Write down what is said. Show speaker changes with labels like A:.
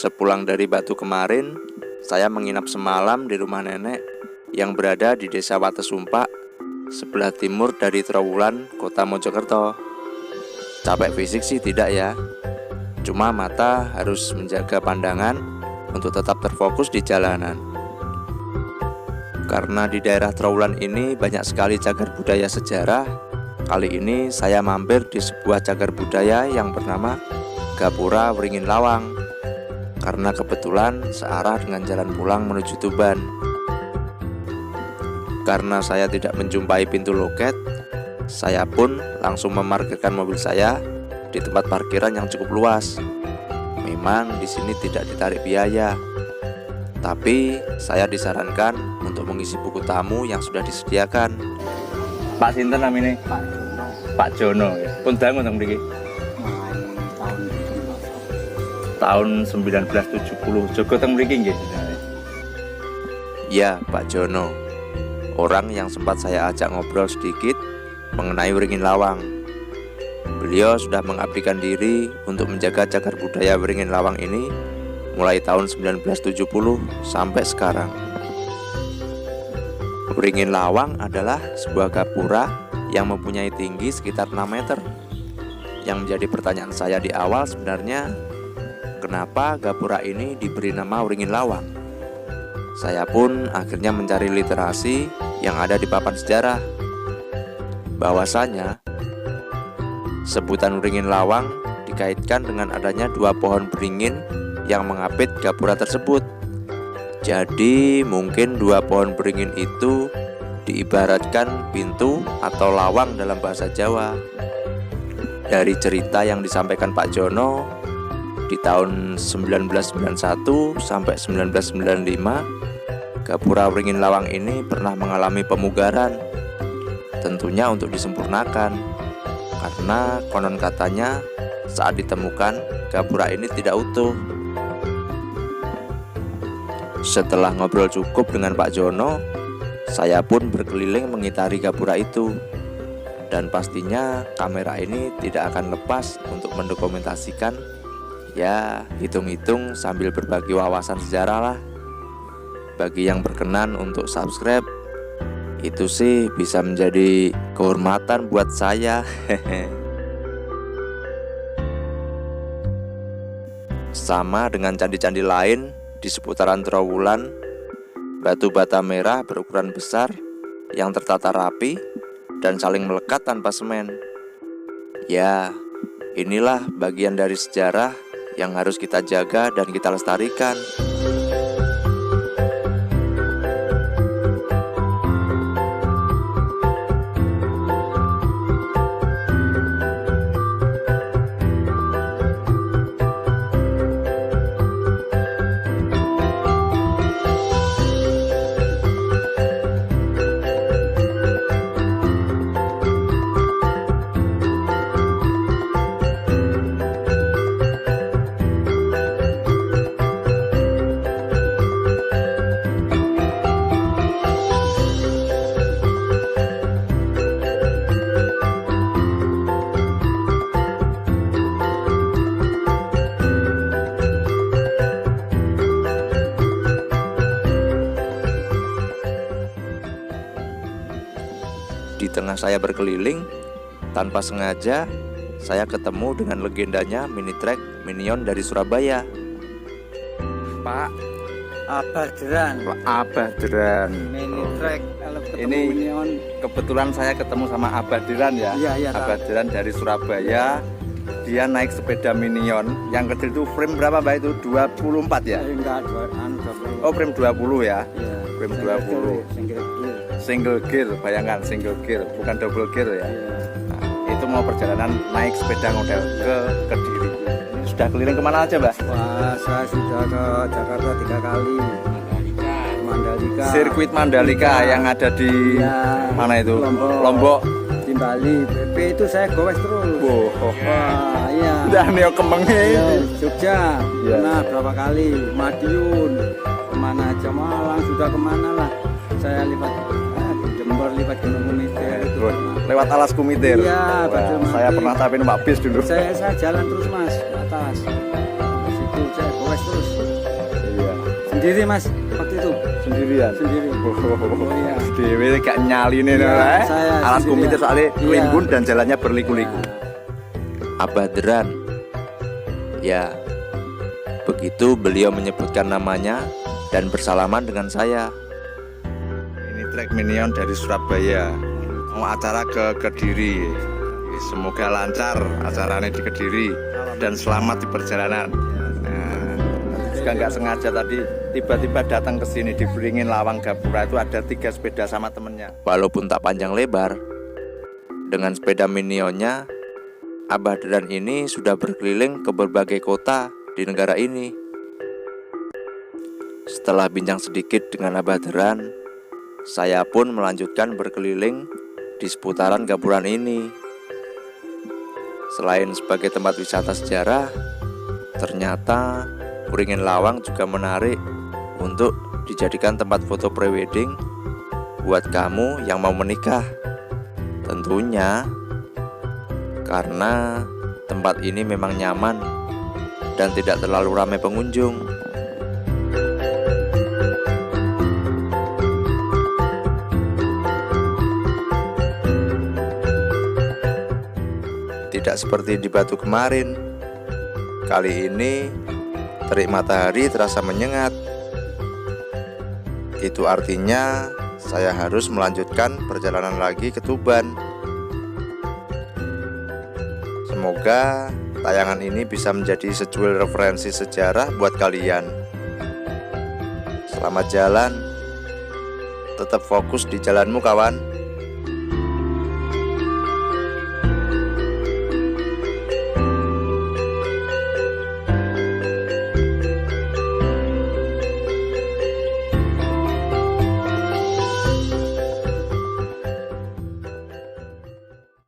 A: Sepulang dari Batu kemarin, saya menginap semalam di rumah nenek yang berada di Desa Watesumpak, sebelah timur dari Trowulan, Kota Mojokerto. Capek fisik sih tidak ya, cuma mata harus menjaga pandangan untuk tetap terfokus di jalanan. Karena di daerah Trowulan ini banyak sekali cagar budaya sejarah, kali ini saya mampir di sebuah cagar budaya yang bernama Gapura Wringin Lawang. Karena kebetulan searah dengan jalan pulang menuju Tuban. Karena saya tidak menjumpai pintu loket, saya pun langsung memarkirkan mobil saya di tempat parkiran yang cukup luas. Memang di sini tidak ditarik biaya, tapi saya disarankan untuk mengisi buku tamu yang sudah disediakan.
B: Pak sinten namine? Pak Jono ya. Pun dangu teng mriki. Tahun 1970 Joko teng mriki nggih.
A: Ya, Pak Jono. Orang yang sempat saya ajak ngobrol sedikit mengenai Wringin Lawang. Beliau sudah mengabdikan diri untuk menjaga cagar budaya Wringin Lawang ini mulai tahun 1970 sampai sekarang. Wringin Lawang adalah sebuah gapura yang mempunyai tinggi sekitar 6 meter. Yang menjadi pertanyaan saya di awal sebenarnya, kenapa gapura ini diberi nama Wringin Lawang? Saya pun akhirnya mencari literasi yang ada di papan sejarah. Bahwasanya sebutan Wringin Lawang dikaitkan dengan adanya 2 pohon beringin yang mengapit gapura tersebut. Jadi mungkin 2 pohon beringin itu diibaratkan pintu atau lawang dalam bahasa Jawa. Dari cerita yang disampaikan Pak Jono, di tahun 1991 sampai 1995, Gapura Wringin Lawang ini pernah mengalami pemugaran. Tentunya untuk disempurnakan, karena konon katanya saat ditemukan gapura ini tidak utuh. Setelah ngobrol cukup dengan Pak Jono, saya pun berkeliling mengitari gapura itu. Dan pastinya kamera ini tidak akan lepas untuk mendokumentasikan. Ya, hitung-hitung sambil berbagi wawasan sejarah lah. Bagi yang berkenan untuk subscribe, itu sih bisa menjadi kehormatan buat saya. Sama dengan candi-candi lain di seputaran Trowulan, batu bata merah berukuran besar yang tertata rapi dan saling melekat tanpa semen. Ya, inilah bagian dari sejarah yang harus kita jaga dan kita lestarikan. Di tengah saya berkeliling, tanpa sengaja saya ketemu dengan legendanya mini trek Minion dari Surabaya. Pak
B: Abadran.
C: Mini track kalau ketemu
B: Ini
C: Minion.
B: kebetulan saya ketemu sama Abadran ya.
C: Iya,
B: Abadran dari Surabaya. Dia naik sepeda Minion. Yang kecil itu frame berapa Mbak itu? 24 ya?
C: Enggak, 20.
B: Oh, frame 20 ya.
C: Iya.
B: Frame 20. Single gear, bayangkan single gear, bukan double gear ya. Nah, itu mau perjalanan naik sepeda model ke Kediri. Sudah keliling kemana aja Mbak?
C: Wah, saya sudah ke Jakarta 3 kali. Mandalika.
B: Sirkuit Mandalika yang ada di mana itu? Lombok.
C: Di Bali. PP itu saya gowes terus. Wah, iya.
B: Udah neo kemenge.
C: Iya, Jogja.
B: Iya.
C: Nah, berapa kali? Madiun. Kemana aja, Malang sudah kemana lah. Saya lipat Jember, lipat Gunung Kumitir.
B: Lewat Alas Kumitir.
C: Iya, betul.
B: Saya pernah tapi numpak bis dulu.
C: Saya jalan terus Mas ke atas. Di situ saya gowes terus.
B: Iya.
C: Sendiri Mas waktu itu.
B: Sendirian.
C: Sendiri.
B: Oh
C: iya.
B: Dewe gak nyalinin
C: Iya,
B: ya.
C: saya
B: Alas
C: sendirian.
B: komputer soalnya
C: Iya.
B: rimbun dan jalannya berliku-liku.
A: Abah Deran. Ya, begitu beliau menyebutkan namanya dan bersalaman dengan saya.
B: Ini trek Minion dari Surabaya. Mau acara ke Kediri. Semoga lancar acaranya di Kediri dan selamat di perjalanan. Nah, juga nggak sengaja tadi tiba-tiba datang ke sini di Beringin Lawang Gapura itu ada 3 sepeda sama temennya.
A: Walaupun tak panjang lebar, dengan sepeda minionnya, Abah Deran ini sudah berkeliling ke berbagai kota di negara ini. Setelah bincang sedikit dengan Abah Deran, saya pun melanjutkan berkeliling di seputaran Gapuran ini. Selain sebagai tempat wisata sejarah, ternyata Beringin Lawang juga menarik untuk dijadikan tempat foto prewedding buat kamu yang mau menikah. Tentunya karena tempat ini memang nyaman dan tidak terlalu ramai pengunjung. Tidak seperti di Batu kemarin. Kali ini terik matahari terasa menyengat. Itu artinya saya harus melanjutkan perjalanan lagi ke Tuban. Semoga tayangan ini bisa menjadi secuil referensi sejarah buat kalian. Selamat jalan. Tetap fokus di jalanmu, kawan.